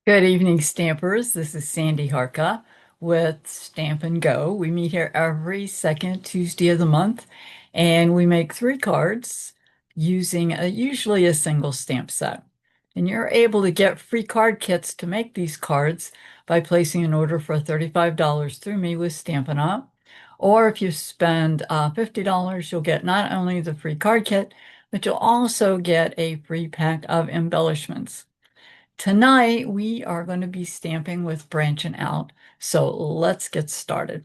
Good evening, Stampers. This is Sandy Harka with Stamp and Go. We meet here every second Tuesday of the month, and we make three cards using usually a single stamp set. And you're able to get free card kits to make these cards by placing an order for $35 through me with Stampin' Up. Or if you spend $50, you'll get not only the free card kit, but you'll also get a free pack of embellishments. Tonight, we are going to be stamping with branching out. So let's get started.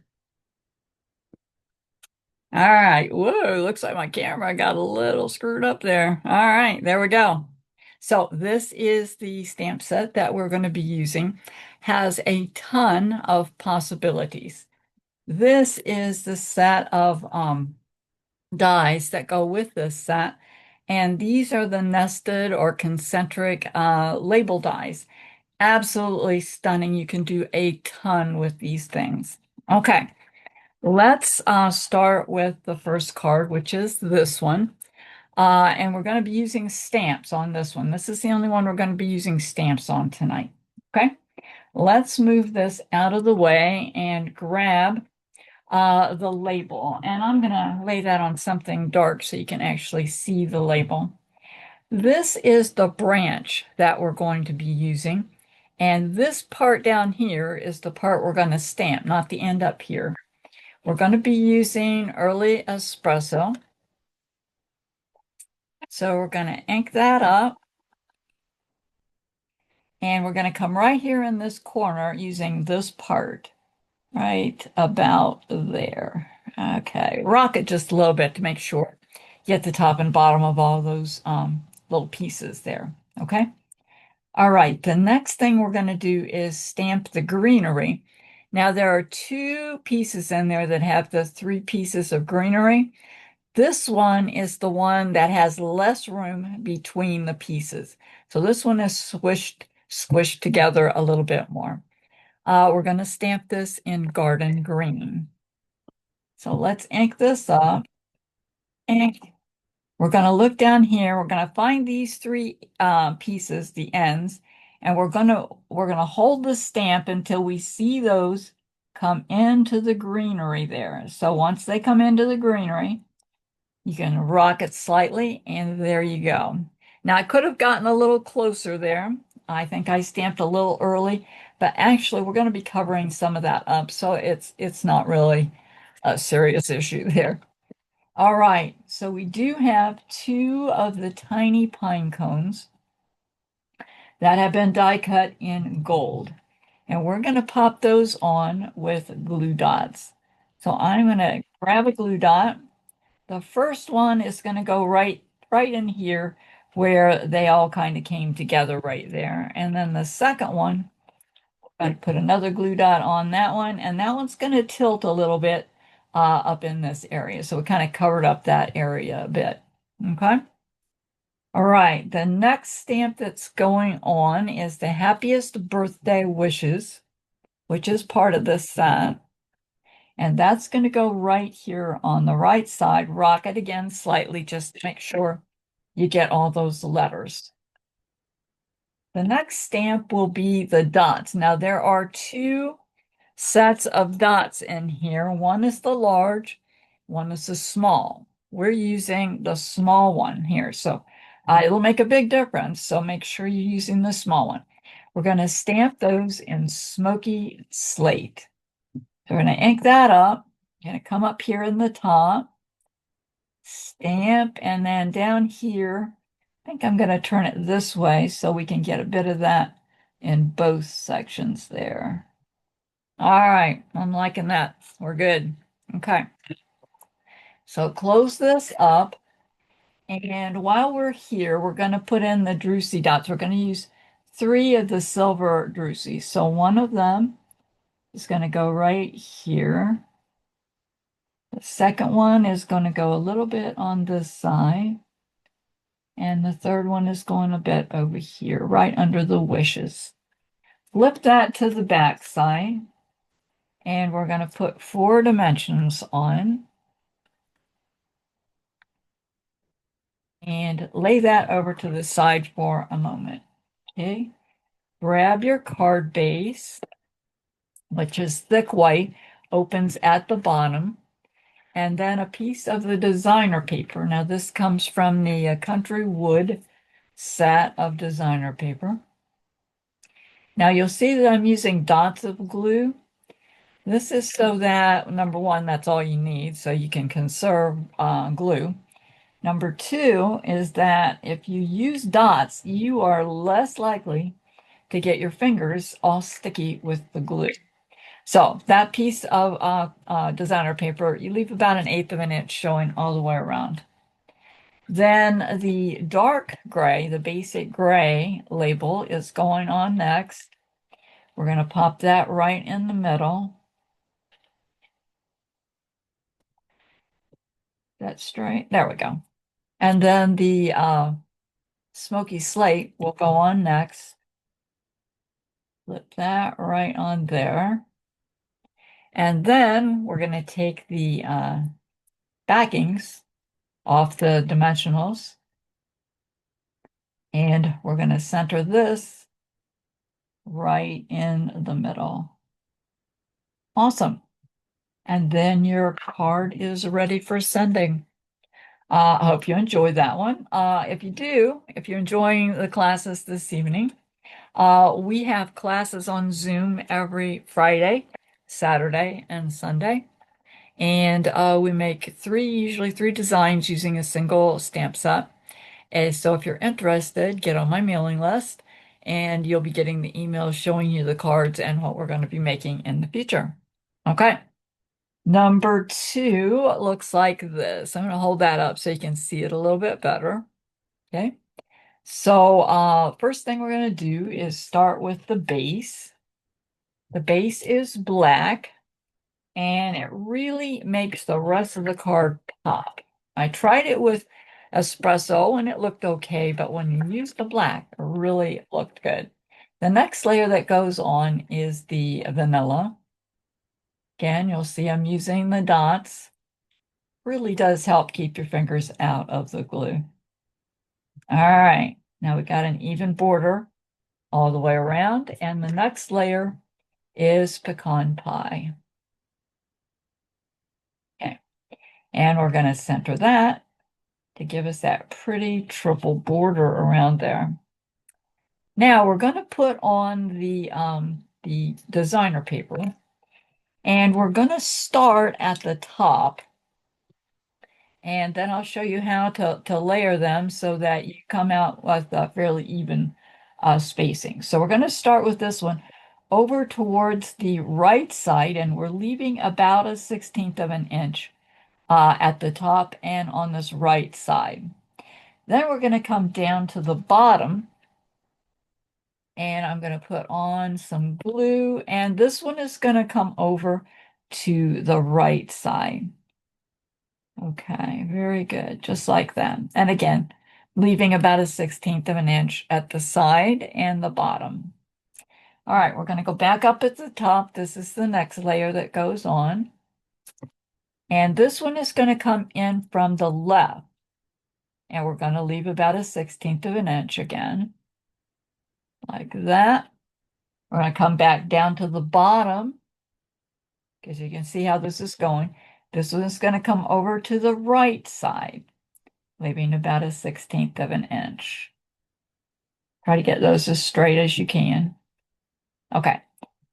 All right. Whoa, looks like my camera got a little screwed up there. All right, there we go. So this is the stamp set that we're going to be using. Has a ton of possibilities. This is the set of dies that go with this set. And these are the nested or concentric label dies. Absolutely stunning. You can do a ton with these things. Okay, let's start with the first card, which is this one. And we're going to be using stamps on this one. This is the only one we're going to be using stamps on tonight. Okay, let's move this out of the way and grab the label. And I'm going to lay that on something dark so you can actually see the label. This is the branch that we're going to be using. And this part down here is the part we're going to stamp, not the end up here. We're going to be using Early Espresso. So we're going to ink that up. And we're going to come right here in this corner using this part, right about there. Okay, rock it just a little bit to make sure you get the top and bottom of all those little pieces there. Okay. All right, the next thing we're going to do is stamp the greenery. Now there are two pieces in there that have the three pieces of greenery. This one is the one that has less room between the pieces. So this one is squished together a little bit more. We're going to stamp this in garden green. So let's ink this up. Ink. We're going to look down here. We're going to find these three pieces, the ends, and we're going to hold the stamp until we see those come into the greenery there. So once they come into the greenery, you can rock it slightly, and there you go. Now I could have gotten a little closer there. I think I stamped a little early, but actually we're going to be covering some of that up, so it's not really a serious issue there. All right, so we do have two of the tiny pine cones that have been die cut in gold, and we're going to pop those on with glue dots. So I'm going to grab a glue dot. The first one is going to go right in here where they all kind of came together right there. And then the second one, I'm going to put another glue dot on that one, and that one's going to tilt a little bit up in this area. So we kind of covered up that area a bit. Okay. All right. The next stamp that's going on is the happiest birthday wishes, which is part of this set. And that's going to go right here on the right side. Rock it again slightly just to make sure you get all those letters. The next stamp will be the dots. Now there are two sets of dots in here. One is the large, one is the small. We're using the small one here, so it'll make a big difference. So make sure you're using the small one. We're going to stamp those in Smoky Slate. So we're going to ink that up. Going to come up here in the top, stamp, and then down here, I think I'm going to turn it this way so we can get a bit of that in both sections there. All right, I'm liking that. We're good. Okay. So close this up. And while we're here, we're going to put in the Druzy dots. We're going to use three of the silver Druzy. So one of them is going to go right here. The second one is going to go a little bit on this side. And the third one is going a bit over here, right under the wishes. Flip that to the back side. And we're going to put 4 dimensions on. And lay that over to the side for a moment. Okay. grab your card base, which is thick white, opens at the bottom, and then a piece of the designer paper. Now, this comes from the Country Wood set of designer paper. Now, you'll see that I'm using dots of glue. This is so that, number one, that's all you need, so you can conserve glue. Number two is that if you use dots, you are less likely to get your fingers all sticky with the glue. So that piece of designer paper, you leave about 1/8 of an inch showing all the way around. Then the dark gray, the basic gray label is going on next. We're going to pop that right in the middle. That's straight. There we go. And then the Smoky Slate will go on next. Flip that right on there. And then we're going to take the backings off the dimensionals. And we're going to center this right in the middle. Awesome. And then your card is ready for sending. I hope you enjoyed that one. If you do, if you're enjoying the classes this evening, we have classes on Zoom every Friday, Saturday, and Sunday. And we make usually three designs using a single stamp set. And so if you're interested, get on my mailing list and you'll be getting the emails showing you the cards and what we're going to be making in the future. Okay. Number two looks like this. I'm going to hold that up so you can see it a little bit better. Okay. So first thing we're going to do is start with the base. The base is black and it really makes the rest of the card pop. I tried it with espresso and it looked okay, but when you use the black, it really looked good. The next layer that goes on is the vanilla. Again, you'll see I'm using the dots. Really does help keep your fingers out of the glue. All right, now we got an even border all the way around, and the next layer is pecan pie. Okay, and we're going to center that to give us that pretty triple border around there. Now we're going to put on the designer paper, and we're going to start at the top, and then I'll show you how to layer them so that you come out with a fairly even spacing. So we're going to start with this one over towards the right side, and we're leaving about 1/16 of an inch at the top and on this right side. Then we're going to come down to the bottom, and I'm going to put on some glue, and this one is going to come over to the right side. Okay, very good, just like that. And again, leaving about 1/16 of an inch at the side and the bottom. All right, we're going to go back up at the top. This is the next layer that goes on. And this one is going to come in from the left. And we're going to leave about 1/16 of an inch again, like that. We're going to come back down to the bottom, because you can see how this is going. This one is going to come over to the right side, leaving about 1/16 of an inch. Try to get those as straight as you can. Okay,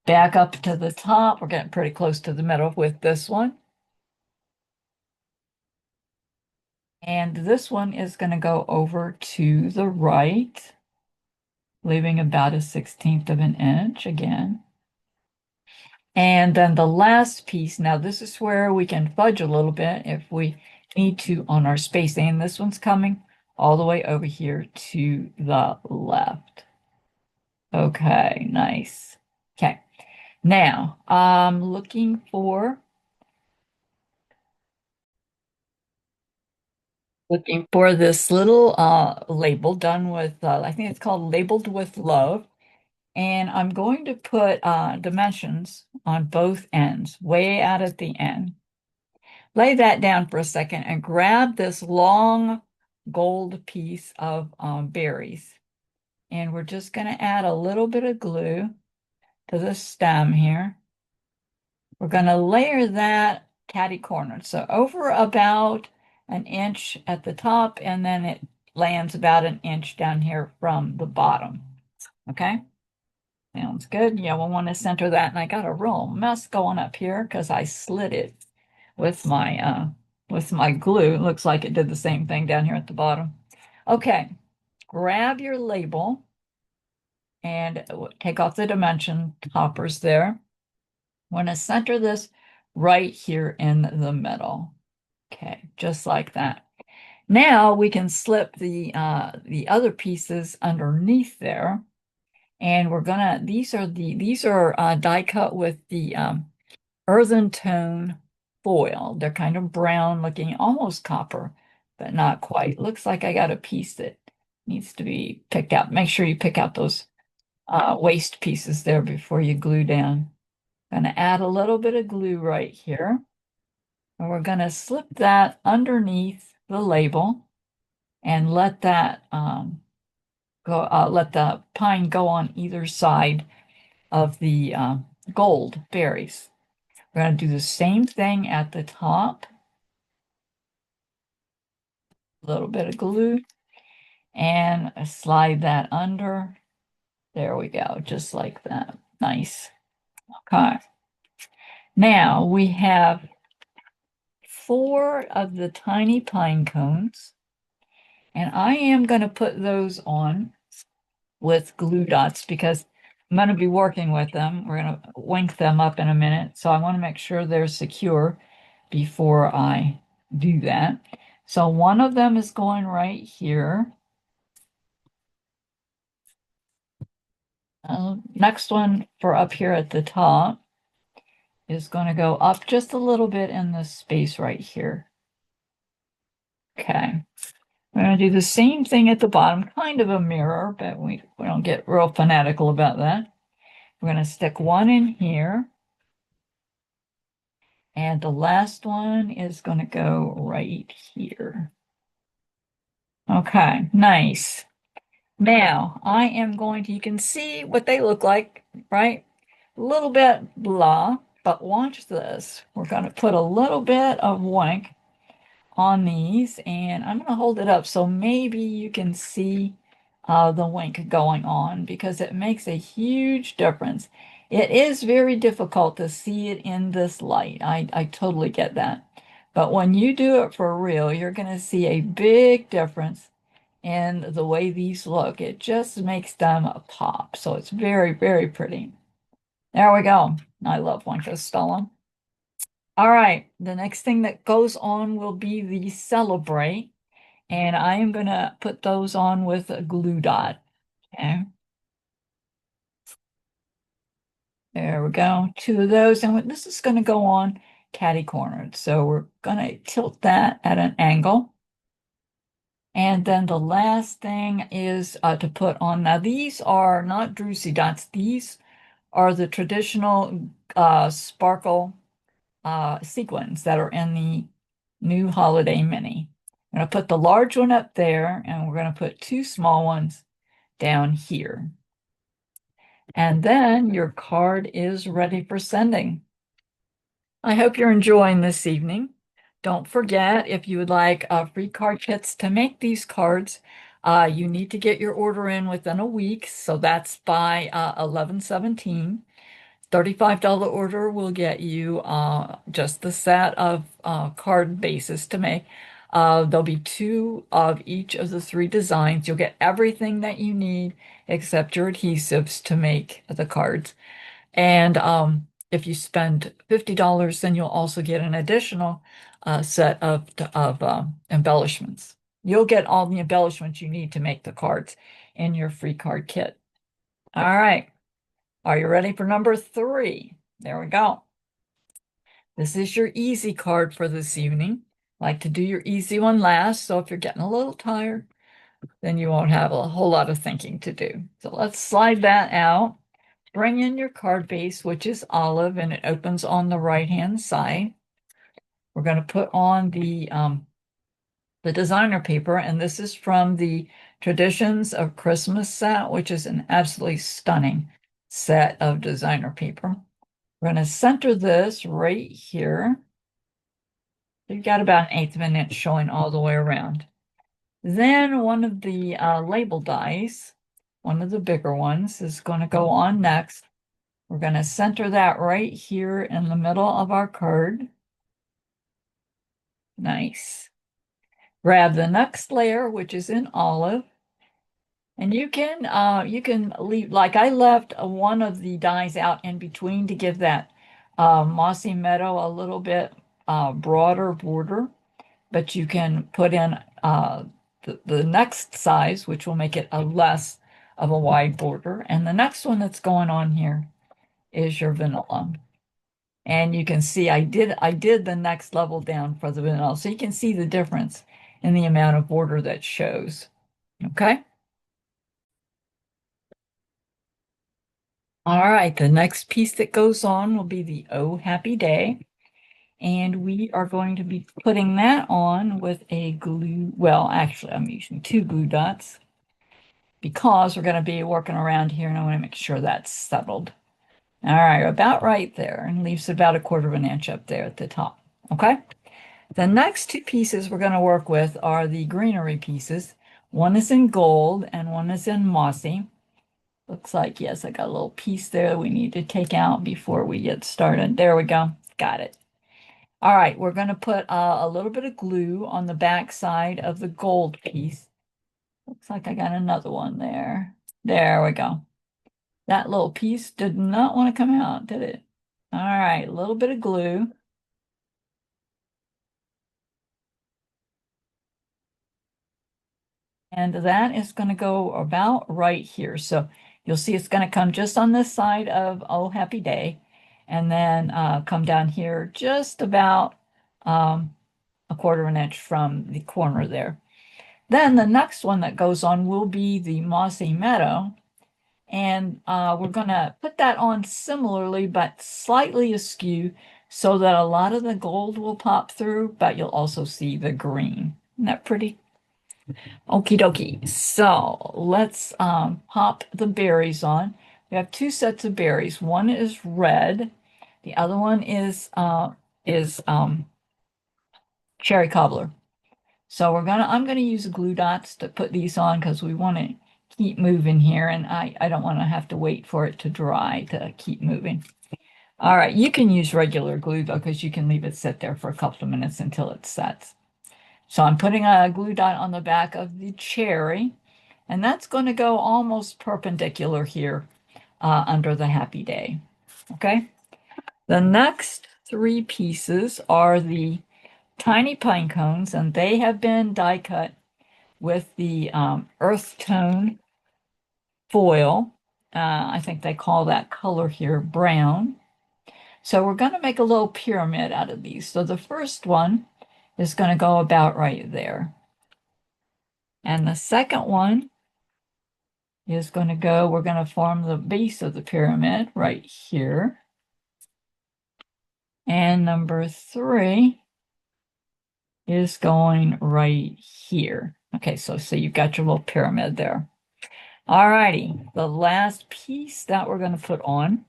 back up to the top. We're getting pretty close to the middle with this one. And this one is going to go over to the right, leaving about 1/16 of an inch again. And then the last piece, now this is where we can fudge a little bit if we need to on our spacing. And this one's coming all the way over here to the left. Okay, nice. Okay, now I'm looking for this little label done with, I think it's called Labeled with Love. And I'm going to put dimensions on both ends, way out at the end. Lay that down for a second and grab this long gold piece of berries. and we're just going to add a little bit of glue to the stem here. We're going to layer that catty corner. So over about an inch at the top, and then it lands about an inch down here from the bottom. Okay, sounds good. Yeah, we'll want to center that. And I got a real mess going up here because I slid it with my glue. It looks like it did the same thing down here at the bottom. Okay, grab your label and take off the dimension toppers there. Want to center this right here in the middle. Okay, just like that. Now we can slip the other pieces underneath there, and we're gonna. These are die cut with the earthen tone foil. They're kind of brown looking, almost copper, but not quite. Looks like I got a piece that needs to be picked out. Make sure you pick out those waste pieces there before you glue down. Gonna add a little bit of glue right here. And we're gonna slip that underneath the label and let that let the pine go on either side of the gold berries. We're going to do the same thing at the top. A little bit of glue and slide that under. There we go, just like that. Nice. Okay. Now we have 4 of the tiny pine cones, and I am going to put those on with glue dots because I'm going to be working with them. We're going to wink them up in a minute. So I want to make sure they're secure before I do that. So one of them is going right here. Next one for up here at the top is going to go up just a little bit in this space right here. Okay. We're going to do the same thing at the bottom, kind of a mirror, but we don't get real fanatical about that. We're going to stick one in here. And the last one is going to go right here. Okay, nice. Now I am going to, you can see what they look like, right? A little bit blah, but watch this. We're going to put a little bit of wink on these, and I'm going to hold it up so maybe you can see the wink going on because it makes a huge difference. It is very difficult to see it in this light. I totally get that. But when you do it for real, you're going to see a big difference in the way these look. It just makes them pop. So it's very, very pretty. There we go. I love Winka Stella. All right, the next thing that goes on will be the Celebrate, and I am going to put those on with a glue dot. Okay. There we go. 2 of those, and this is going to go on catty cornered. So we're going to tilt that at an angle. And then the last thing is to put on. Now, these are not druzy dots. These are the traditional sparkle sequins that are in the new Holiday Mini. I'm going to put the large one up there, and we're going to put 2 small ones down here. And then your card is ready for sending. I hope you're enjoying this evening. Don't forget, if you would like free card kits to make these cards, you need to get your order in within a week. So that's by 11/17. $35 order will get you just the set of card bases to make. There'll be 2 of each of the 3 designs. You'll get everything that you need except your adhesives to make the cards. And if you spend $50, then you'll also get an additional set of embellishments. You'll get all the embellishments you need to make the cards in your free card kit. All right. Are you ready for number 3? There we go. This is your easy card for this evening. Like to do your easy one last, so if you're getting a little tired, then you won't have a whole lot of thinking to do. So let's slide that out. Bring in your card base, which is olive, and it opens on the right-hand side. We're going to put on the designer paper, and this is from the Traditions of Christmas set, which is an absolutely stunning set of designer paper. We're going to center this right here. You've got about an eighth of an inch showing all the way around. Then one of the label dies, one of the bigger ones, is going to go on next. We're going to center that right here in the middle of our card. Nice. Grab the next layer, which is in olive, and you can leave, like I left one of the dies out in between to give that mossy meadow a little bit broader border, but you can put in the next size, which will make it a less of a wide border. And the next one that's going on here is your vanilla. And you can see I did the next level down for the vanilla. So you can see the difference in the amount of border that shows. Okay. All right. The next piece that goes on will be the Oh Happy Day. And we are going to be putting that on with a glue. Well, actually, I'm using two glue dots because we're going to be working around here and I want to make sure that's settled. All right, about right there, and leaves about a quarter of an inch up there at the top. Okay. The next two pieces we're going to work with are the greenery pieces. One is in gold and one is in mossy. Looks like, yes, I got a little piece there that we need to take out before we get started. There we go. Got it. All right, we're going to put a little bit of glue on the back side of the gold piece. Looks like I got another one there. There we go. That little piece did not want to come out, did it? All right, a little bit of glue. And that is going to go about right here. So you'll see it's going to come just on this side of Oh Happy Day, and then come down here just about a quarter of an inch from the corner there. Then the next one that goes on will be the Mossy Meadow. And we're going to put that on similarly, but slightly askew so that a lot of the gold will pop through, but you'll also see the green. Isn't that pretty? Okie dokie. So let's pop the berries on. We have two sets of berries. One is red. The other one is cherry cobbler. So I'm gonna use glue dots to put these on because we want to keep moving here, and I don't want to have to wait for it to dry to keep moving. All right, you can use regular glue though, because you can leave it sit there for a couple of minutes until it sets. So I'm putting a glue dot on the back of the cherry, and that's going to go almost perpendicular here under the Happy Day. Okay. The next three pieces are the tiny pine cones, and they have been die cut with the earth tone foil. I think they call that color here brown. So we're going to make a little pyramid out of these. So the first one is going to go about right there. And the second one is going to go, we're going to form the base of the pyramid right here. And number three is going right here. Okay, so you've got your little pyramid there. All righty, the last piece that we're going to put on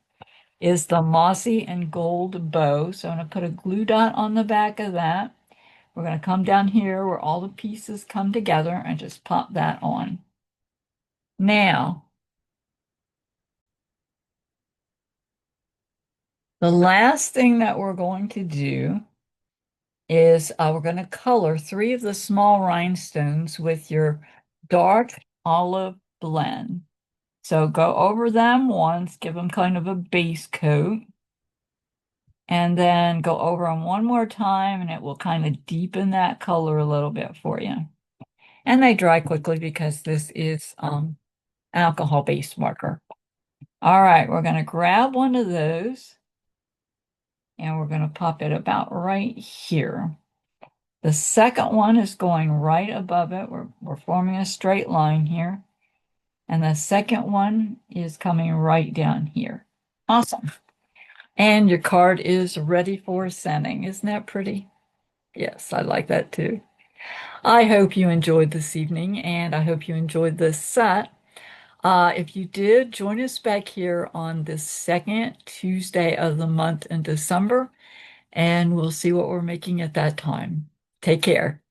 is the mossy and gold bow. So I'm going to put a glue dot on the back of that. We're going to come down here where all the pieces come together and just pop that on. Now, the last thing that we're going to do is we're going to color three of the small rhinestones with your dark olive blend. So go over them once, give them kind of a base coat, and then go over them one more time, and it will kind of deepen that color a little bit for you. And they dry quickly because this is alcohol-based marker. All right, we're going to grab one of those, and we're going to pop it about right here. The second one is going right above it. We're forming a straight line here. And the second one is coming right down here. Awesome. And your card is ready for sending. Isn't that pretty? Yes, I like that too. I hope you enjoyed this evening and I hope you enjoyed this set. If you did, join us back here on the second Tuesday of the month in December, and we'll see what we're making at that time. Take care.